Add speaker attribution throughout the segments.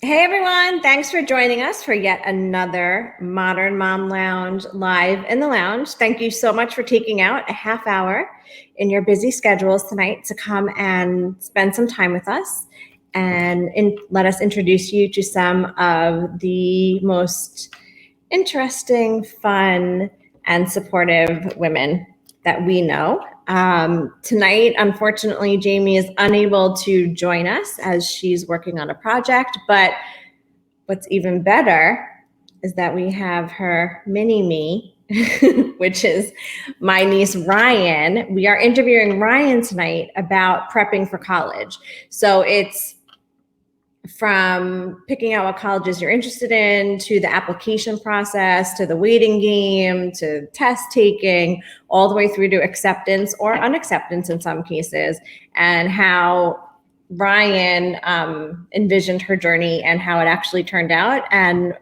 Speaker 1: Hey everyone, thanks for joining us for yet another Modern Mom Lounge live in the lounge. Thank you so much for taking out a half hour in your busy schedules tonight to come and spend some time with us and let us introduce you to some of the most interesting, fun, and supportive women that we know. Tonight, unfortunately, Jamie is unable to join us as she's working on a project, but what's even better is that we have her mini me, which is my niece Ryan. We are interviewing Ryan tonight about prepping for college. So it's from picking out what colleges you're interested in, to the application process, to the waiting game, to test taking, all the way through to acceptance or unacceptance in some cases, and how Ryan envisioned her journey and how it actually turned out. And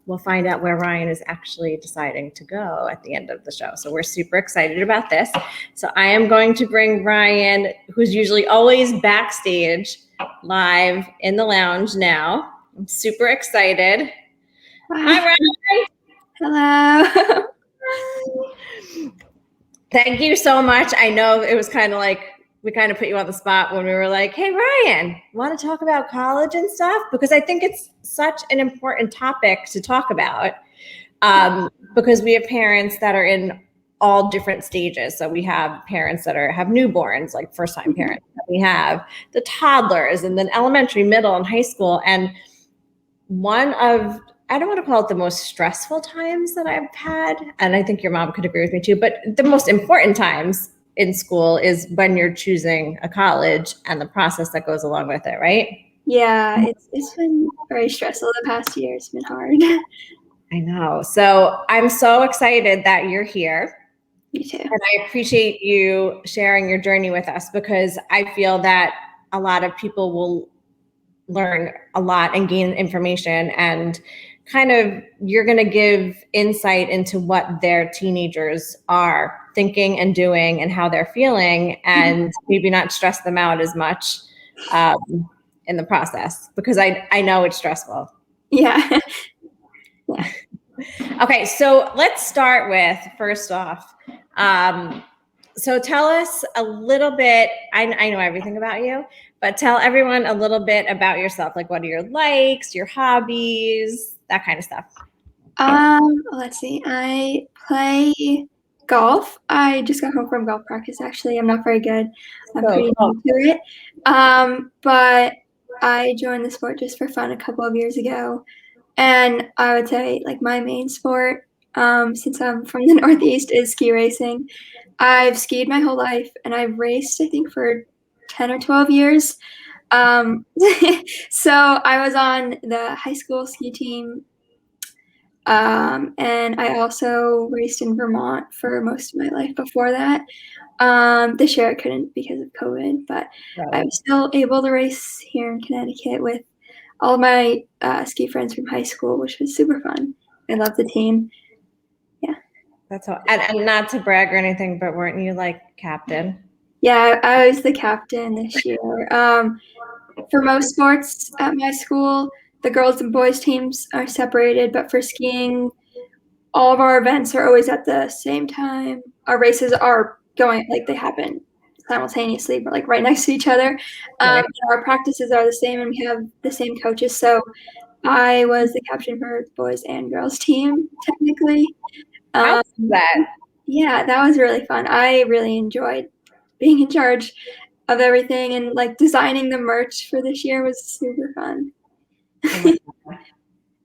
Speaker 1: we'll find out where Ryan is actually deciding to go at the end of the show. So we're super excited about this. So I am going to bring Ryan, who's usually always backstage, live in the lounge now. I'm super excited. Hi, Ryan.
Speaker 2: Hello.
Speaker 1: Thank you so much. I know it was kind of like we kind of put you on the spot when we were like, hey, Ryan, want to talk about college and stuff? Because I think it's such an important topic to talk about because we have parents that are in all different stages. So we have parents that have newborns, like first-time parents. We have the toddlers, and then elementary, middle, and high school. And one of, I don't want to call it the most stressful times that I've had, and I think your mom could agree with me too, but the most important times in school is when you're choosing a college and the process that goes along with it, right?
Speaker 2: Yeah, it's been very stressful the past year. It's been hard.
Speaker 1: I know. So I'm so excited that you're here.
Speaker 2: Me too.
Speaker 1: And I appreciate you sharing your journey with us, because I feel that a lot of people will learn a lot and gain information, and kind of you're going to give insight into what their teenagers are thinking and doing and how they're feeling, and maybe not stress them out as much in the process, because I know it's stressful.
Speaker 2: Yeah.
Speaker 1: Yeah. Okay, so let's start with, first off, so tell us a little bit, I know everything about you, but tell everyone a little bit about yourself. Like, what are your likes, your hobbies, that kind of stuff.
Speaker 2: Let's see. I play golf. I just got home from golf practice, actually. I'm not very good. I'm pretty new to it. But I joined the sport just for fun a couple of years ago. And I would say, like, my main sport, since I'm from the Northeast, is ski racing. I've skied my whole life, and I've raced, I think, for 10 or 12 years. So I was on the high school ski team, and I also raced in Vermont for most of my life before that. This year I couldn't because of COVID, but I was still able to race here in Connecticut with all of my ski friends from high school, which was super fun. I love the team. Yeah.
Speaker 1: That's all. And not to brag or anything, but weren't you like captain?
Speaker 2: Yeah, I was the captain this year. For most sports at my school, the girls and boys teams are separated, but for skiing, all of our events are always at the same time. Our races are going, like, they happen simultaneously, but like right next to each other.
Speaker 1: Right.
Speaker 2: Our practices are the same, and we have the same coaches. So I was the captain for the boys and girls team, technically.
Speaker 1: How was that?
Speaker 2: Yeah, that was really fun. I really enjoyed being in charge of everything, and like designing the merch for this year was super fun.
Speaker 1: Oh my God.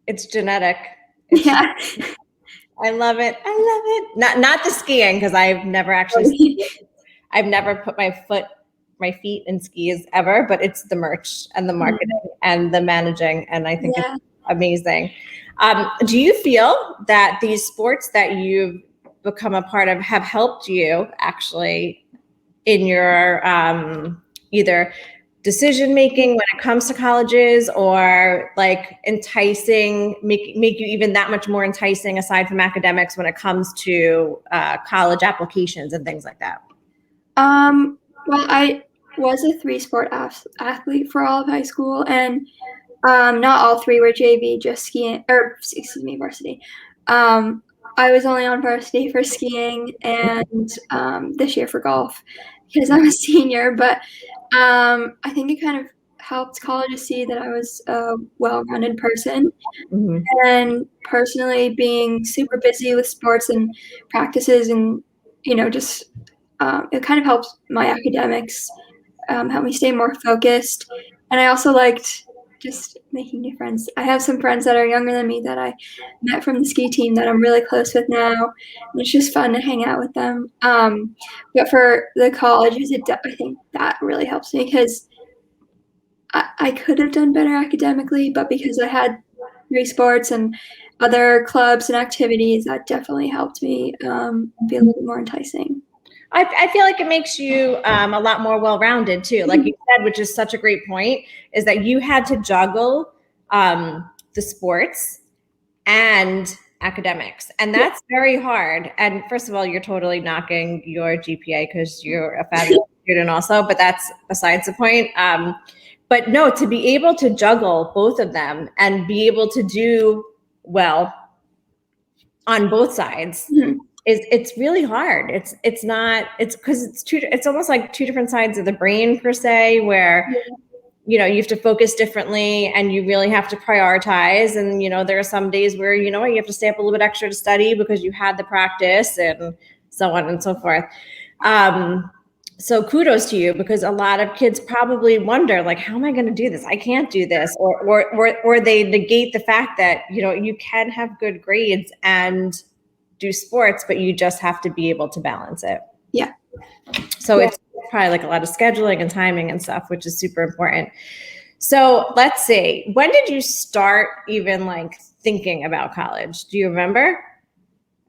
Speaker 1: It's genetic.
Speaker 2: Yeah.
Speaker 1: I love it. I love it. Not the skiing, because I've never actually skied. I've never put my feet in skis ever, but it's the merch and the marketing and the managing, and I think it's amazing. Do you feel that these sports that you've become a part of have helped you actually in your either decision making when it comes to colleges, or like enticing, make you even that much more enticing aside from academics when it comes to college applications and things like that?
Speaker 2: Well, I was a 3-sport athlete for all of high school, and Not all three were JV, just skiing, or excuse me, varsity. I was only on varsity for skiing and this year for golf because I'm a senior. But I think it kind of helped colleges see that I was a well-rounded person.
Speaker 1: Mhm.
Speaker 2: And personally, being super busy with sports and practices, and just it kind of helps my academics, help me stay more focused. And I also liked just making new friends. I have some friends that are younger than me that I met from the ski team that I'm really close with now. And it's just fun to hang out with them. But for the colleges, I think that really helps me because I could have done better academically, but because I had three sports and other clubs and activities, that definitely helped me be a little bit more enticing.
Speaker 1: I feel like it makes you a lot more well-rounded too. Like you said, which is such a great point, is that you had to juggle the sports and academics, and that's very hard. And first of all, you're totally knocking your GPA because you're a fabulous student also, but that's besides the point. But no, to be able to juggle both of them and be able to do well on both sides it's really hard. It's not, it's because it's almost like two different sides of the brain per se, where you have to focus differently and you really have to prioritize. And there are some days where you have to stay up a little bit extra to study because you had the practice and so on and so forth. So kudos to you, because a lot of kids probably wonder, like, how am I going to do this? I can't do this, or they negate the fact that you can have good grades and do sports, but you just have to be able to balance it.
Speaker 2: Yeah.
Speaker 1: So it's probably like a lot of scheduling and timing and stuff, which is super important. So let's see, when did you start even like thinking about college? Do you remember?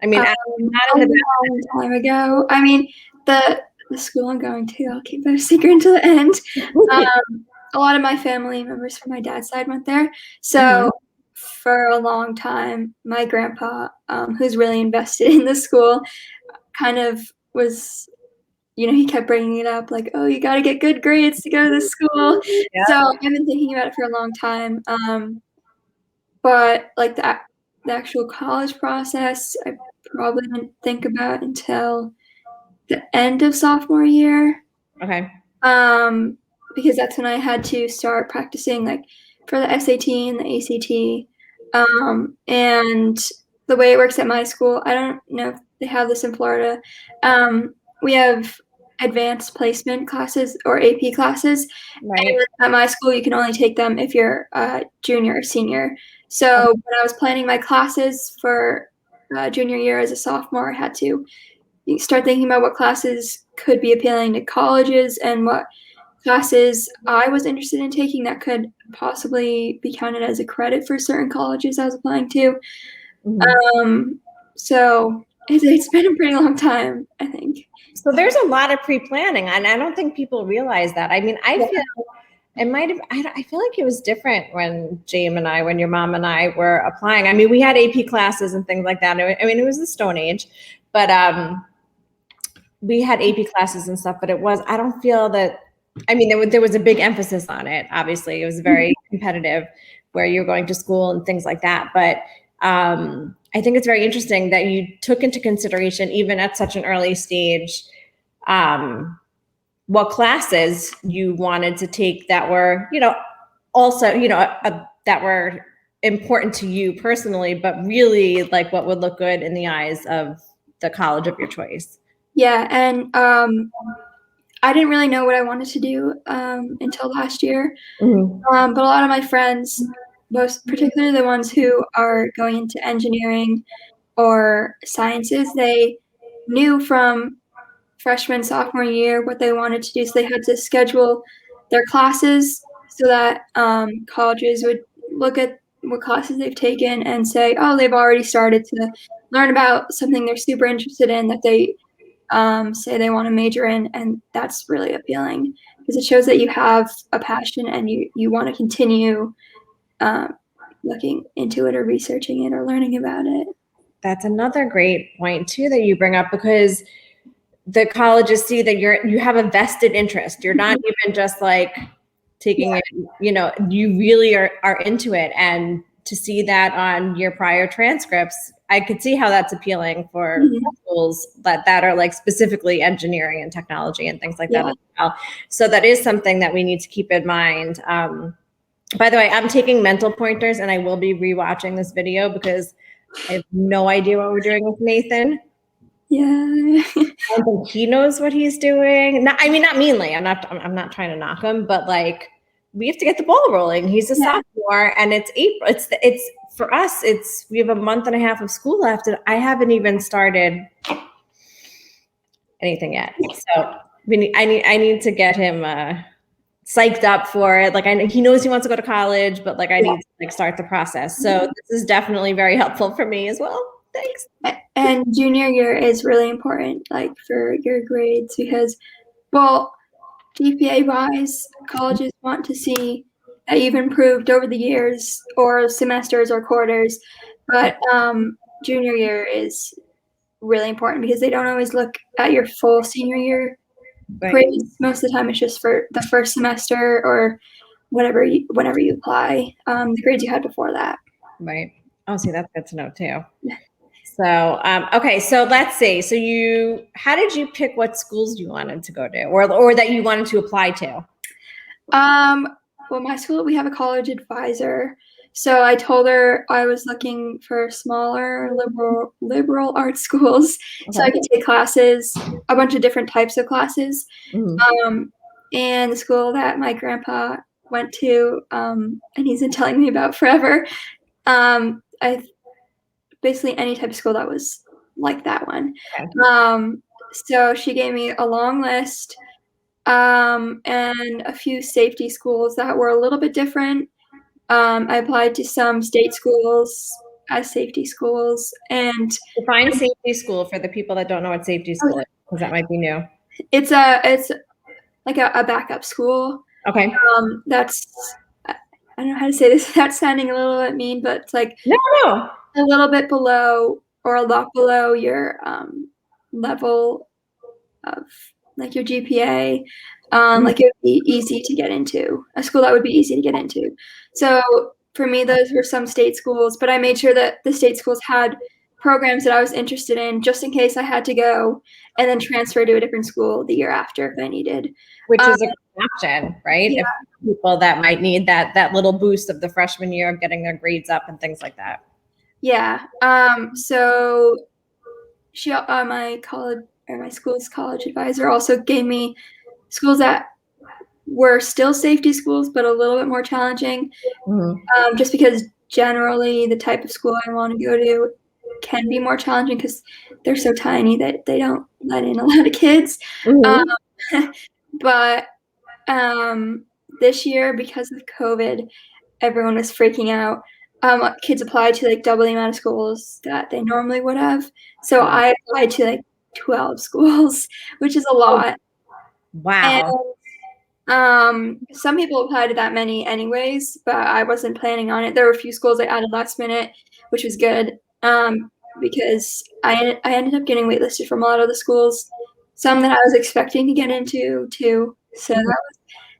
Speaker 1: I mean, not in the
Speaker 2: long time ago. I mean, the school I'm going to, I'll keep it a secret until the end. A lot of my family members from my dad's side went there. So for a long time, my grandpa, who's really invested in the school, kind of was, he kept bringing it up, like, oh, you got to get good grades to go to this school.
Speaker 1: Yeah.
Speaker 2: So I've been thinking about it for a long time. But like the actual college process, I probably didn't think about until the end of sophomore year.
Speaker 1: Okay.
Speaker 2: Because that's when I had to start practicing like for the SAT and the ACT. And the way it works at my school, I don't know if they have this in Florida. We have advanced placement classes or AP classes.
Speaker 1: Right.
Speaker 2: And at my school, you can only take them if you're a junior or senior. So when I was planning my classes for junior year as a sophomore, I had to start thinking about what classes could be appealing to colleges and what classes I was interested in taking that could possibly be counted as a credit for certain colleges I was applying to. So it's been a pretty long time, I think.
Speaker 1: So there's a lot of pre-planning, and I don't think people realize that. I mean, I feel it might have, I feel like it was different when when your mom and I were applying. I mean, we had AP classes and things like that. I mean, it was the Stone Age, but we had AP classes and stuff, but I don't feel that, I mean, there was a big emphasis on it. Obviously, it was very competitive where you're going to school and things like that. But I think it's very interesting that you took into consideration, even at such an early stage, what classes you wanted to take that were, also, that were important to you personally, but really like what would look good in the eyes of the college of your choice.
Speaker 2: Yeah, and I didn't really know what I wanted to do until last year. But a lot of my friends, most particularly the ones who are going into engineering or sciences, they knew from freshman, sophomore year what they wanted to do. So they had to schedule their classes so that colleges would look at what classes they've taken and say, oh, they've already started to learn about something they're super interested in that they say they want to major in. And that's really appealing because it shows that you have a passion and you want to continue looking into it or researching it or learning about it.
Speaker 1: That's another great point too that you bring up, because the colleges see that you have a vested interest. You're not even just like taking it, you really are into it. And to see that on your prior transcripts, I could see how that's appealing for schools that are like specifically engineering and technology and things like that as well. So that is something that we need to keep in mind. By the way, I'm taking mental pointers and I will be rewatching this video because I have no idea what we're doing with Nathan.
Speaker 2: Yeah.
Speaker 1: I don't think he knows what he's doing. Not meanly. I'm not trying to knock him, but like we have to get the ball rolling. He's a sophomore and it's April. It's for us, we have a month and a half of school left and I haven't even started anything yet. So I need to get him psyched up for it. Like he knows he wants to go to college, but like I need to like start the process. So this is definitely very helpful for me as well. Thanks.
Speaker 2: And junior year is really important, like for your grades, because, well, GPA wise, colleges want to see that you've improved over the years or semesters or quarters, but junior year is really important because they don't always look at your full senior year grades. Most of the time it's just for the first semester or whenever you apply, the grades you had before that.
Speaker 1: Right. Oh, see, that's good to know too. So, okay. So let's see. So how did you pick what schools you wanted to go to or that you wanted to apply to?
Speaker 2: Well, my school, we have a college advisor. So I told her I was looking for smaller liberal arts schools so I could take classes, a bunch of different types of classes. And the school that my grandpa went to, and he's been telling me about forever, basically any type of school that was like that one. So she gave me a long list and a few safety schools that were a little bit different. I applied to some state schools as safety schools. And
Speaker 1: define safety school for the people that don't know what safety school is, because that might be new.
Speaker 2: It's like a backup school.
Speaker 1: Okay.
Speaker 2: That's, I don't know how to say this without sounding a little bit mean, but it's like
Speaker 1: no.
Speaker 2: a little bit below or a lot below your level of like your GPA. Like it would be easy to get into, a school that would be easy to get into. So for me, those were some state schools, but I made sure that the state schools had programs that I was interested in just in case I had to go and then transfer to a different school the year after if I needed.
Speaker 1: Which is a good option, right?
Speaker 2: Yeah.
Speaker 1: If people that might need that little boost of the freshman year of getting their grades up and things like that.
Speaker 2: Yeah. So she, my school's college advisor also gave me schools that were still safety schools, but a little bit more challenging. Just because generally the type of school I want to go to can be more challenging because they're so tiny that they don't let in a lot of kids. But this year, because of COVID, everyone was freaking out. Kids applied to like double the amount of schools that they normally would have. So I applied to like 12 schools, which is a lot.
Speaker 1: Wow.
Speaker 2: And some people applied to that many anyways, but I wasn't planning on it. There were a few schools I added last minute, which was good, because I ended up getting waitlisted from a lot of the schools, some that I was expecting to get into too. So that was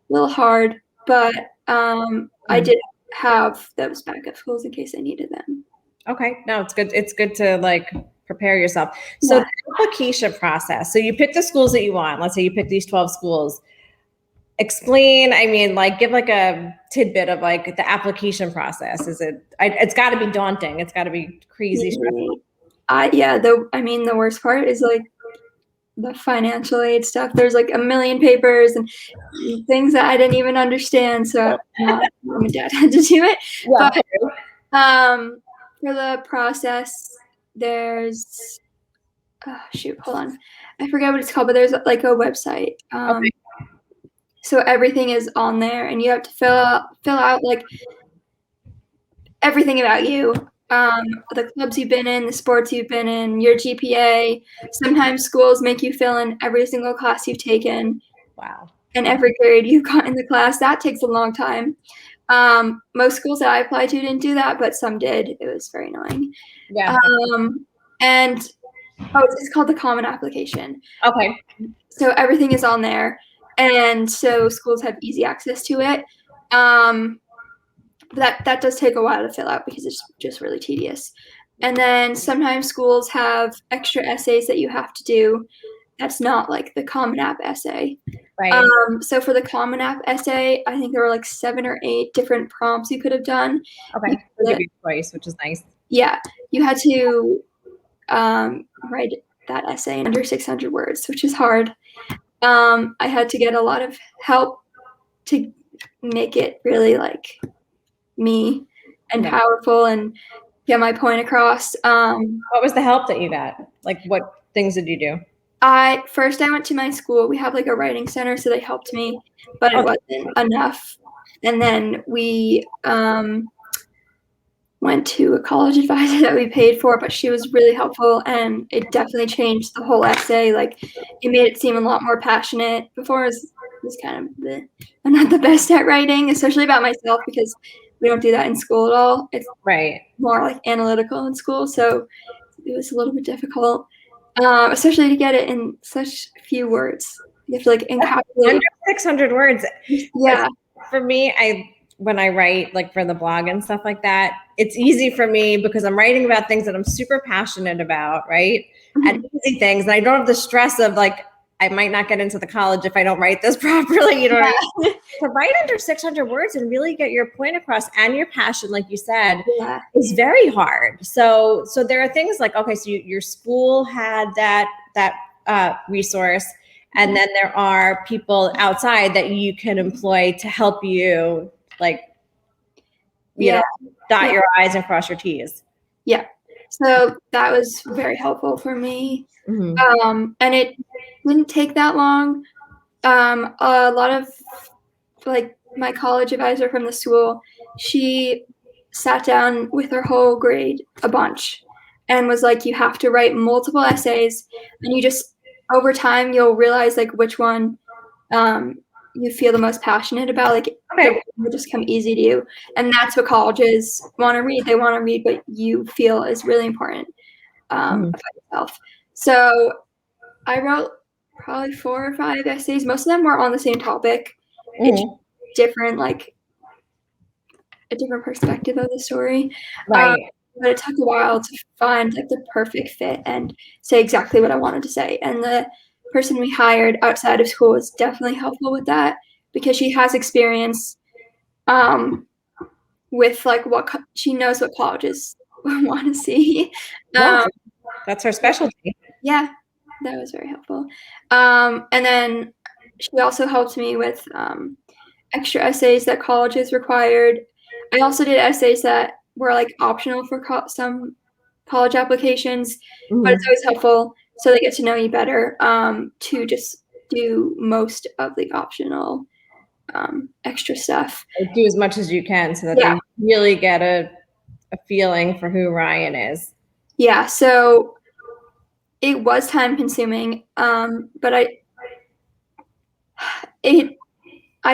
Speaker 2: a little hard, but I did have those backup schools in case I needed them.
Speaker 1: Okay. No, it's good. It's good to like prepare yourself. So the application process. So you pick the schools that you want. Let's say you pick these 12 schools. Explain, like give like a tidbit of like the application process. It's got to be daunting. It's got to be crazy stressful.
Speaker 2: The worst part is like the financial aid stuff. There's like a million papers and things that I didn't even understand. So mom and dad had to do it. But for the process, there's hold on. I forget what it's called, but there's like a website. So everything is on there, and you have to fill out like everything about you, the clubs you've been in, the sports you've been in, your GPA. Sometimes schools make you fill in every single class you've taken.
Speaker 1: Wow.
Speaker 2: And every grade you've got in the class. That takes a long time. Most schools that I applied to didn't do that, but some did. It was very annoying.
Speaker 1: Yeah.
Speaker 2: It's called the Common Application.
Speaker 1: Okay.
Speaker 2: So everything is on there. and so schools have easy access to it. That does take a while to fill out because it's just really tedious. And then sometimes schools have extra essays that you have to do. That's not like the Common App essay.
Speaker 1: Right.
Speaker 2: So for the Common App essay, I think there were like 7 or 8 different prompts you could have done.
Speaker 1: Okay. They'll give you a choice, which is nice.
Speaker 2: Yeah, you had to write that essay in under 600 words, which is hard. I had to get a lot of help to make it really like me and powerful and get my point across.
Speaker 1: What was the help that you got? Like, what things did you do?
Speaker 2: I went to my school. We have like a writing center, so they helped me, but it wasn't enough. And then we went to a college advisor that we paid for, but she was really helpful, and it definitely changed the whole essay. Like, it made it seem a lot more passionate. Before, it was kind of I'm not the best at writing, especially about myself, because we don't do that in school at all. It's more like analytical in school, so it was a little bit difficult, especially to get it in such few words. You have to like encapsulate
Speaker 1: under 600 words.
Speaker 2: Yeah.
Speaker 1: For me, when I write like for the blog and stuff like that, it's easy for me because I'm writing about things that I'm super passionate about, right? And easy things. And I don't have the stress of like, I might not get into the college if I don't write this properly, you know what I mean? To write under 600 words and really get your point across and your passion, like you said, is very hard. So there are things like, okay, so your school had that resource, and then there are people outside that you can employ to help you, like, you know, dot your I's and cross your T's.
Speaker 2: Yeah. So that was very helpful for me. And it didn't take that long. A lot of like my college advisor from the school, she sat down with her whole grade a bunch and was like, you have to write multiple essays, and you just over time you'll realize like which one you feel the most passionate about. Like it will just come easy to you, and that's what colleges want to read. They want to read what you feel is really important about yourself. So I wrote probably 4 or 5 essays. Most of them were on the same topic. It's different, like a different perspective of the story. But it took a while to find like the perfect fit and say exactly what I wanted to say. And the person we hired outside of school was definitely helpful with that, because she has experience with like she knows what colleges want to see.
Speaker 1: That's her specialty.
Speaker 2: Yeah, that was very helpful. And then she also helped me with extra essays that colleges required. I also did essays that were like optional for some college applications, but it's always helpful, so they get to know you better, to just do most of the optional extra stuff.
Speaker 1: Do as much as you can so that they really get a feeling for who Ryan is.
Speaker 2: Yeah, so it was time consuming, but I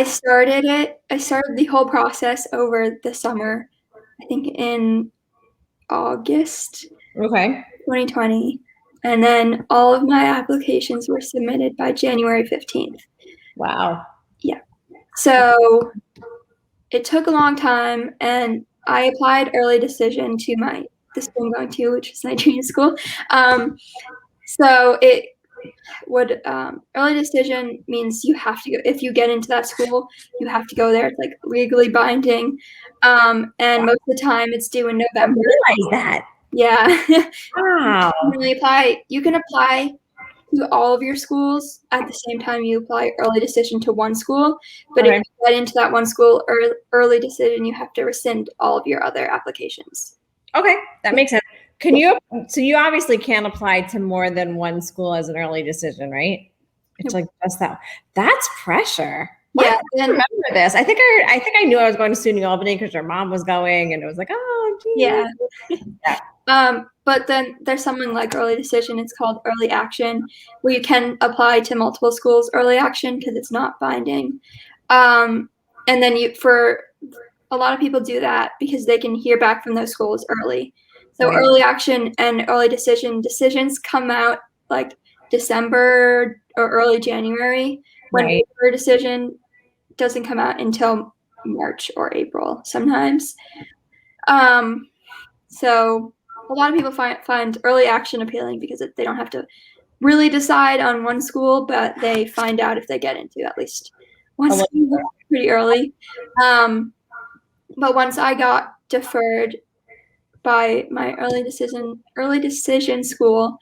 Speaker 2: started the whole process over the summer, I think in August 2020. And then all of my applications were submitted by January 15th.
Speaker 1: Wow.
Speaker 2: Yeah. So it took a long time, and I applied early decision to the school I'm going to, which is Nigerian school. So it would early decision means you have to go, if you get into that school, you have to go there. It's like legally binding, and most of the time it's due in November.
Speaker 1: I realize that.
Speaker 2: Yeah.
Speaker 1: Wow.
Speaker 2: You can apply to all of your schools at the same time you apply early decision to one school, but if you get into that one school early decision, you have to rescind all of your other applications.
Speaker 1: Okay, that makes sense. So you obviously can't apply to more than one school as an early decision, right? It's like just that. That's pressure.
Speaker 2: Yeah,
Speaker 1: I remember this. I think I knew I was going to SUNY Albany because your mom was going, and it was like, oh, geez.
Speaker 2: Yeah. But then there's something like early decision. It's called early action, where you can apply to multiple schools early action because it's not binding. And then for a lot of people do that because they can hear back from those schools early. So early action and early decisions come out like December or early January. when
Speaker 1: Right.
Speaker 2: your decision doesn't come out until March or April sometimes. So a lot of people find early action appealing because they don't have to really decide on one school, but they find out if they get into at least one school pretty early. But once I got deferred by my early decision school,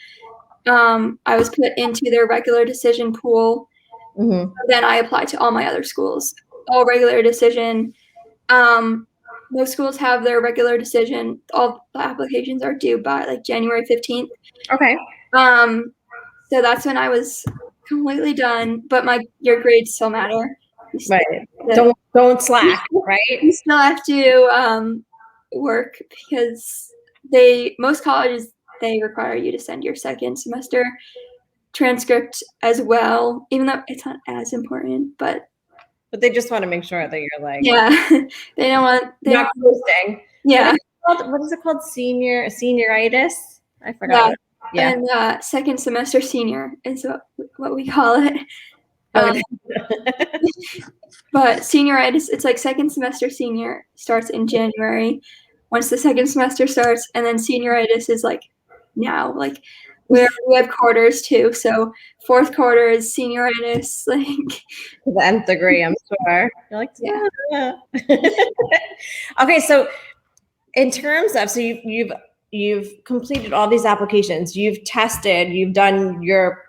Speaker 2: I was put into their regular decision pool.
Speaker 1: Mm-hmm.
Speaker 2: Then I applied to all my other schools, all regular decision. Most schools have their regular decision. All the applications are due by like January 15th.
Speaker 1: Okay.
Speaker 2: So that's when I was completely done, but your grades still matter.
Speaker 1: Right. Don't slack, right?
Speaker 2: You still have to work because most colleges, they require you to send your second semester transcript as well, even though it's not as important, but
Speaker 1: they just want to make sure that you're like,
Speaker 2: yeah, they don't want
Speaker 1: not coasting.
Speaker 2: Yeah.
Speaker 1: What is it called? Senioritis? I forgot.
Speaker 2: Yeah. And second semester senior is what we call it. But senioritis, it's like second semester senior starts in January. Once the second semester starts, and then senioritis is like now, like we have quarters too. So fourth quarter is senioritis, like
Speaker 1: the nth degree, I'm sure. You're like,
Speaker 2: yeah.
Speaker 1: Okay, so in terms of, so you've completed all these applications, you've tested, you've done your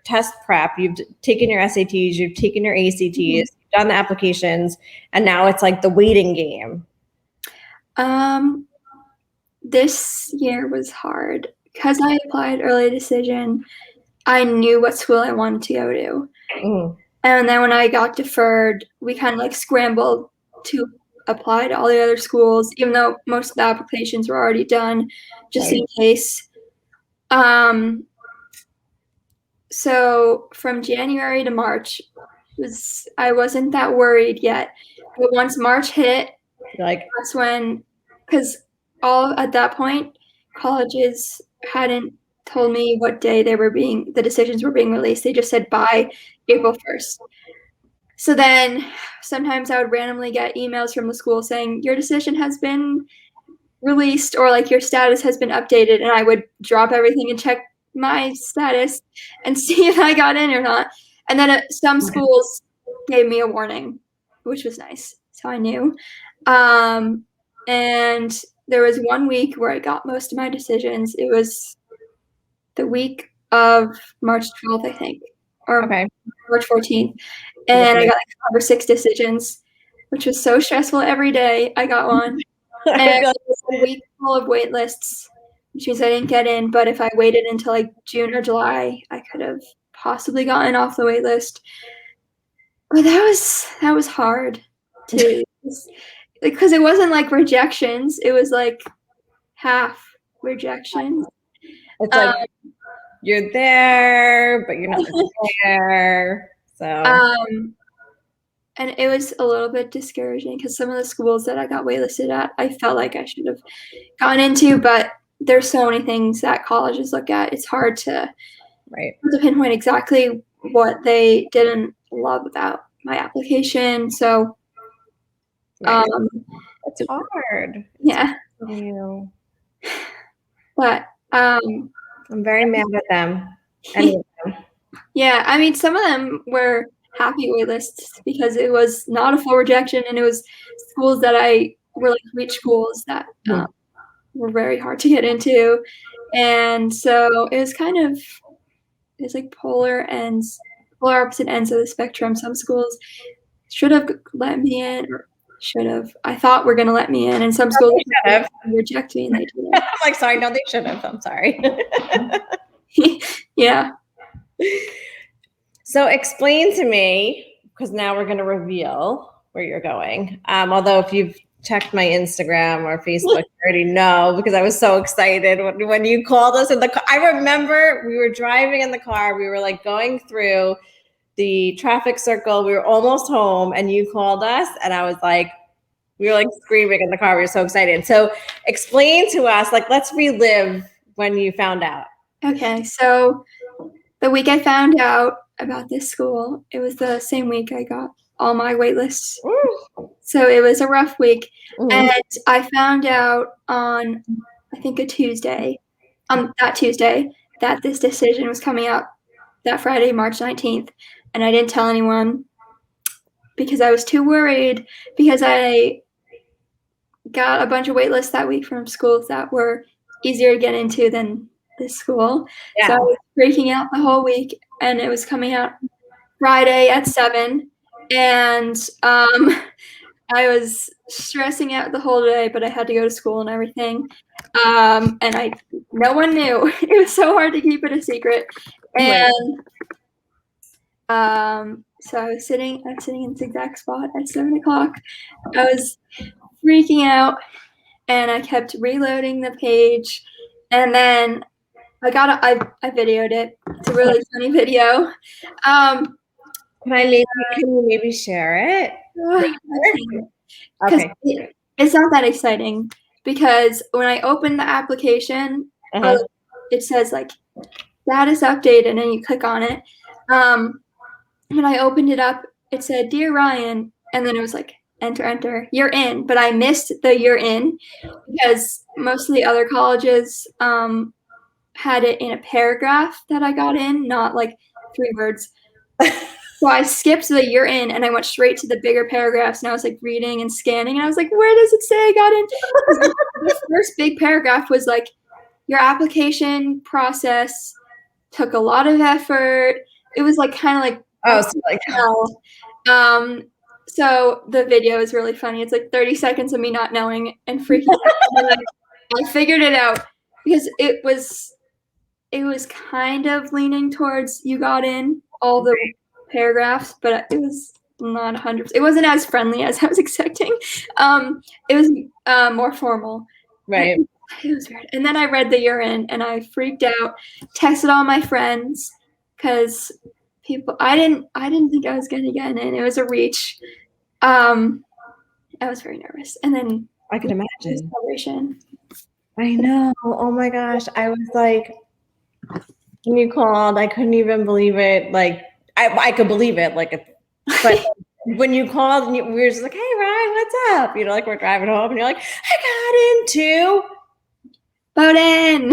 Speaker 1: test prep, you've taken your SATs, you've taken your ACTs, you've done the applications, and now it's like the waiting game.
Speaker 2: This year was hard because I applied early decision. I knew what school I wanted to go to. Mm-hmm. And then when I got deferred, we kind of like scrambled to apply to all the other schools, even though most of the applications were already done, just in case. So from January to March, I wasn't that worried yet. But once March hit, that's when, because at that point, colleges hadn't told me what day the decisions were being released. They just said by April 1st. So then sometimes I would randomly get emails from the school saying your decision has been released or like your status has been updated, and I would drop everything and check my status and see if I got in or not. And then some schools gave me a warning, which was nice. So I knew. And there was 1 week where I got most of my decisions. It was the week of March 12th, I think, or March 14th. And I got like 5 or 6 decisions, which was so stressful every day. I got one. And it was a week full of wait lists, which means I didn't get in. But if I waited until like June or July, I could have possibly gotten off the wait list. But that was hard to, because it wasn't like rejections. It was like half rejections.
Speaker 1: It's like you're there, but you're not there. So.
Speaker 2: And it was a little bit discouraging because some of the schools that I got waitlisted at, I felt like I should have gone into, but there's so many things that colleges look at. It's hard to pinpoint exactly what they didn't love about my application. So
Speaker 1: it's hard.
Speaker 2: Yeah. But
Speaker 1: I'm very mad at them.
Speaker 2: Yeah, I mean, some of them were happy waitlists because it was not a full rejection, and it was schools that were like reach schools that were very hard to get into. And so it was like polar opposite ends of the spectrum. Some schools should have let me in, or I thought were going to let me in, and some schools reject me, and they didn't.
Speaker 1: I'm like, sorry, no, they should have. I'm sorry.
Speaker 2: Yeah.
Speaker 1: So explain to me, because now we're going to reveal where you're going. Although if you've checked my Instagram or Facebook, you already know, because I was so excited when you called us in the car. I remember we were driving in the car. We were like going through the traffic circle. We were almost home and you called us, and I was like, we were like screaming in the car. We were so excited. So explain to us, like, let's relive when you found out.
Speaker 2: Okay. So the week I found out, about this school. It was the same week I got all my wait lists. So it was a rough week. And I found out on, I think, that Tuesday, that this decision was coming out that Friday, March 19th. And I didn't tell anyone because I was too worried, because I got a bunch of wait lists that week from schools that were easier to get into than this school.
Speaker 1: Yeah.
Speaker 2: So I was freaking out the whole week, and it was coming out Friday at 7. And I was stressing out the whole day, but I had to go to school and everything. And no one knew. It was so hard to keep it a secret. And so I was sitting in this exact spot at 7 o'clock. I was freaking out, and I kept reloading the page, and then I videoed it. It's a really funny video.
Speaker 1: Can you maybe share it?
Speaker 2: Okay. It's not that exciting, because when I open the application, it says like status update, and then you click on it. When I opened it up, it said, "Dear Ryan," and then it was like, enter, you're in. But I missed the "you're in" because most of the other colleges had it in a paragraph that I got in, not like 3 words. So I skipped the "you're in" and I went straight to the bigger paragraphs, and I was like reading and scanning, and I was like, where does it say I got in? The first big paragraph was like, your application process took a lot of effort. It was like kind of like, so the video is really funny. It's like 30 seconds of me not knowing and freaking out. And I figured it out, because it was kind of leaning towards you got in all the paragraphs, but it was not 100%. It wasn't as friendly as I was expecting. It was more formal.
Speaker 1: Right.
Speaker 2: It was weird. And then I read the "you're in" and I freaked out, texted all my friends, because I didn't think I was gonna get in. It was a reach. I was very nervous. And then
Speaker 1: I can imagine.
Speaker 2: Celebration.
Speaker 1: I know. Oh my gosh. I was like, when you called, I couldn't even believe it. Like, I could believe it. Like, but when you called, and we were just like, "Hey, Ryan, what's up?" You know, like we're driving home, and you're like, "I got into
Speaker 2: Bowdoin."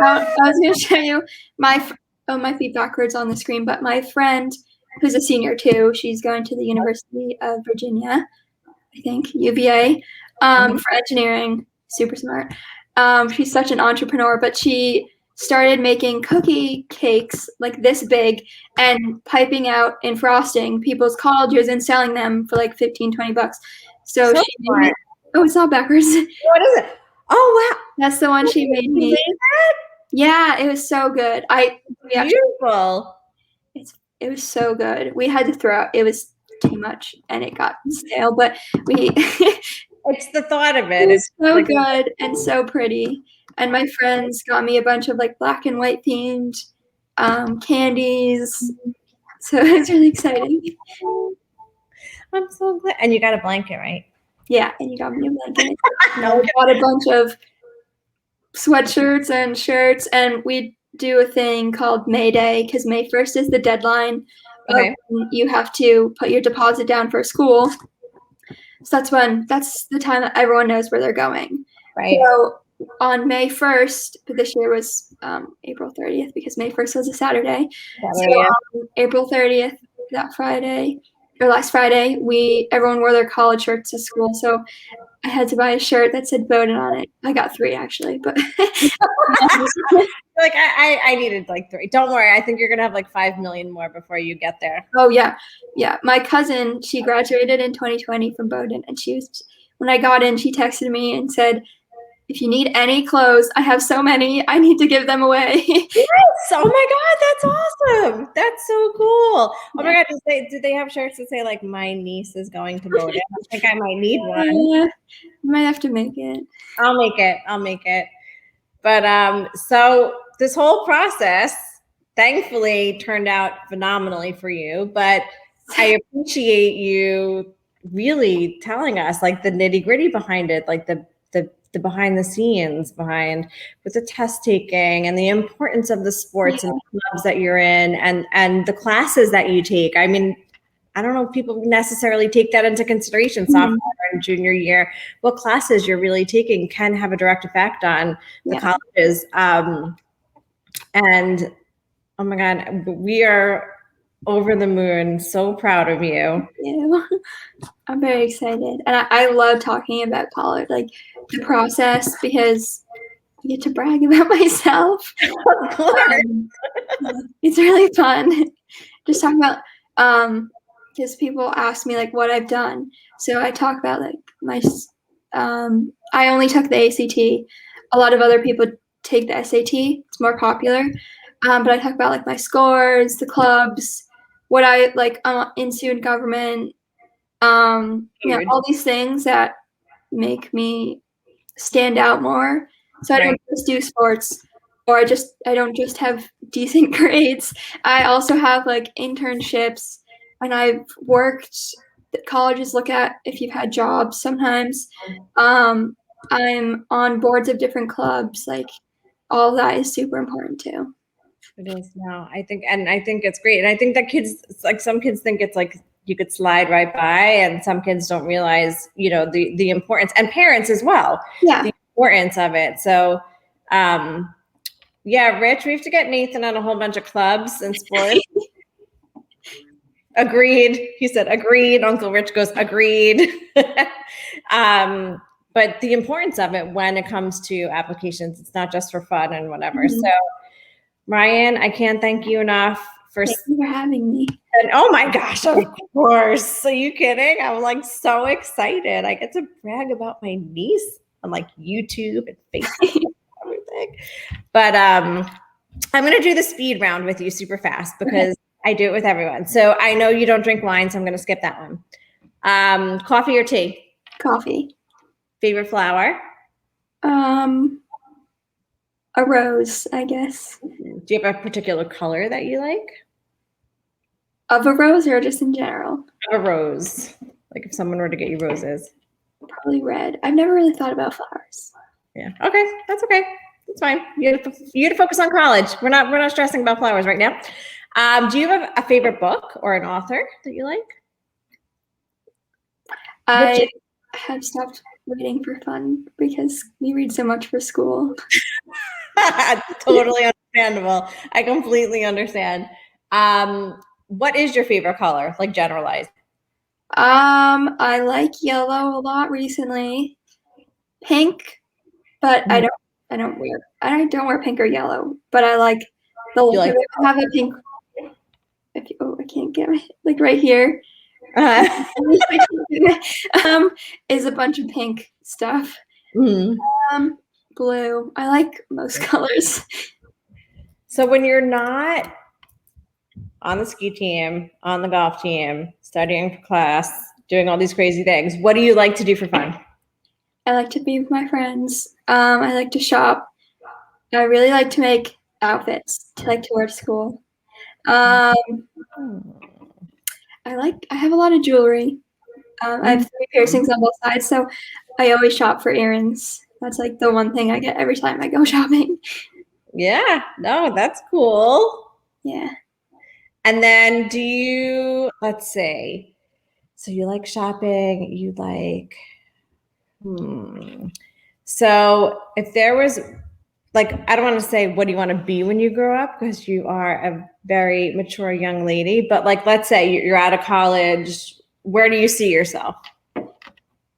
Speaker 2: I was going to show you my feet backwards on the screen, but my friend, who's a senior too, she's going to the University of Virginia, I think, UVA, for engineering. Super smart. She's such an entrepreneur, but she started making cookie cakes like this big and piping out in frosting people's colleges and selling them for like $15-20. So she made it. Oh, it's not backwards.
Speaker 1: What is it? Oh wow,
Speaker 2: that's the one she made me. Yeah, it was so good.
Speaker 1: Beautiful.
Speaker 2: It was so good. We had to throw out. It was too much, and it got stale. But we.
Speaker 1: It's the thought of it.
Speaker 2: It's so like good and so pretty. And my friends got me a bunch of like black and white themed candies. So it's really exciting.
Speaker 1: I'm so glad. And you got a blanket, right?
Speaker 2: Yeah, and you got me a blanket. I bought a bunch of sweatshirts and shirts, and we do a thing called May Day, because May 1st is the deadline. Okay. You have to put your deposit down for school. So that's the time that everyone knows where they're going. Right. So on May 1st, but this year was April 30th, because May 1st was a Saturday. So on April 30th, that Friday, or last Friday, everyone wore their college shirts to school. So I had to buy a shirt that said Bowdoin on it. I got 3 actually, but
Speaker 1: like I needed like 3. Don't worry, I think you're gonna have like 5 million more before you get there.
Speaker 2: Oh yeah. My cousin, she graduated in 2020 from Bowdoin, and when I got in, she texted me and said, "If you need any clothes, I have so many. I need to give them away."
Speaker 1: Yes! Oh my God, that's awesome. That's so cool. Oh my God, did they have shirts that say like "My niece is going to Bowdoin"? I think I might need one.
Speaker 2: Yeah, might have to make it.
Speaker 1: I'll make it. But so this whole process thankfully turned out phenomenally for you. But I appreciate you really telling us like the nitty-gritty behind it, like the the behind the scenes behind with the test taking and the importance of the sports and the clubs that you're in and the classes that you take. I mean, I don't know if people necessarily take that into consideration. Sophomore and junior year, what classes you're really taking can have a direct effect on the colleges. And oh my God, we are over the moon. So proud of you.
Speaker 2: Thank you. I'm very excited. And I love talking about college, like the process, because I get to brag about myself.
Speaker 1: Of course.
Speaker 2: It's really fun. Just talk about, because people ask me like what I've done. So I talk about like I only took the ACT. A lot of other people take the SAT. It's more popular. But I talk about like my scores, the clubs, what I like in student government, all these things that make me stand out more. So I don't just do sports, or I don't just have decent grades. I also have like internships, and I've worked. Colleges look at if you've had jobs sometimes. I'm on boards of different clubs. Like all of that is super important too.
Speaker 1: It is now. I think it's great. And I think that kids, like some kids think it's like you could slide right by, and some kids don't realize, the importance, and parents as well.
Speaker 2: Yeah.
Speaker 1: The importance of it. So, Rich, we have to get Nathan on a whole bunch of clubs and sports. Agreed. He said, agreed. Uncle Rich goes, agreed. But the importance of it when it comes to applications, it's not just for fun and whatever. Mm-hmm. So, Ryan, I can't thank you enough
Speaker 2: Thank you for having me.
Speaker 1: And oh my gosh, of course. Are you kidding? I'm like so excited. I get to brag about my niece on like YouTube and Facebook and everything. But I'm gonna do the speed round with you super fast because I do it with everyone. So I know you don't drink wine, so I'm gonna skip that one. Coffee or tea?
Speaker 2: Coffee.
Speaker 1: Favorite flower?
Speaker 2: A rose, I guess.
Speaker 1: Do you have a particular color that you like?
Speaker 2: Of a rose or just in general?
Speaker 1: Of a rose. Like if someone were to get you roses.
Speaker 2: Probably red. I've never really thought about flowers.
Speaker 1: Yeah. Okay. That's okay. That's fine. You got to focus on college. We're not stressing about flowers right now. Do you have a favorite book or an author that you like?
Speaker 2: I have stopped reading for fun because we read so much for school.
Speaker 1: Totally understandable. I completely understand. What is your favorite color? Like generalized.
Speaker 2: I like yellow a lot recently. Pink, but I don't wear pink or yellow. But I like the look of it. I have a pink. I can't get it. Like right here. Is a bunch of pink stuff.
Speaker 1: Mm-hmm.
Speaker 2: Blue. I like most colors.
Speaker 1: So when you're not on the ski team, on the golf team, studying for class, doing all these crazy things, what do you like to do for fun?
Speaker 2: I like to be with my friends. I like to shop. I really like to make outfits to wear to school. I have a lot of jewelry. I have 3 piercings on both sides, so I always shop for earrings. That's like the one thing I get every time I go shopping.
Speaker 1: Yeah, no, that's cool.
Speaker 2: Yeah.
Speaker 1: And then let's say, so you like shopping, you like, so if there was, like, I don't want to say what do you want to be when you grow up, because you are a very mature young lady, but like, let's say you're out of college, where do you see yourself?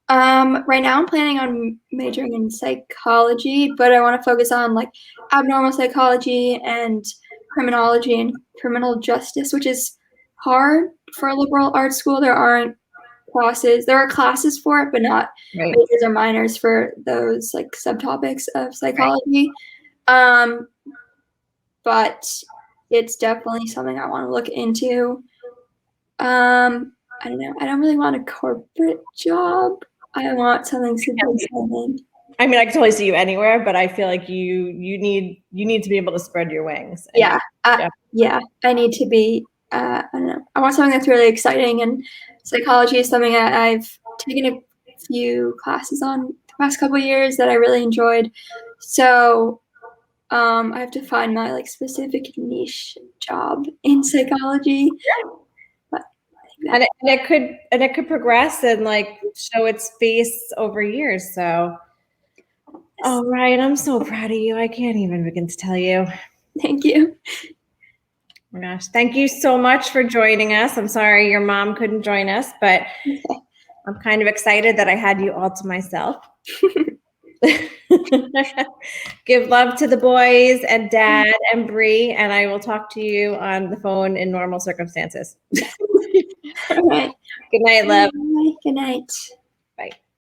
Speaker 2: Right now I'm planning on majoring in psychology, but I want to focus on like abnormal psychology and criminology and criminal justice, which is hard for a liberal arts school. There aren't classes. There are classes for it, but not majors or minors for those like subtopics of psychology. But it's definitely something I want to look into. I don't know. I don't really want a corporate job. I want something super exciting.
Speaker 1: I mean, I can totally see you anywhere, but I feel like you need to be able to spread your wings.
Speaker 2: Yeah. I need to be. I don't know. I want something that's really exciting, and psychology is something that I've taken a few classes on the past couple years that I really enjoyed. So I have to find my like specific niche job in psychology. But
Speaker 1: And it could progress and like show its face over years. So, oh, Ryan, I'm so proud of you. I can't even begin to tell you.
Speaker 2: Thank you.
Speaker 1: Oh my gosh, thank you so much for joining us. I'm sorry your mom couldn't join us, but I'm kind of excited that I had you all to myself. Give love to the boys and Dad and Bree, and I will talk to you on the phone in normal circumstances.
Speaker 2: All right.
Speaker 1: Good night, love.
Speaker 2: Good night.
Speaker 1: Bye.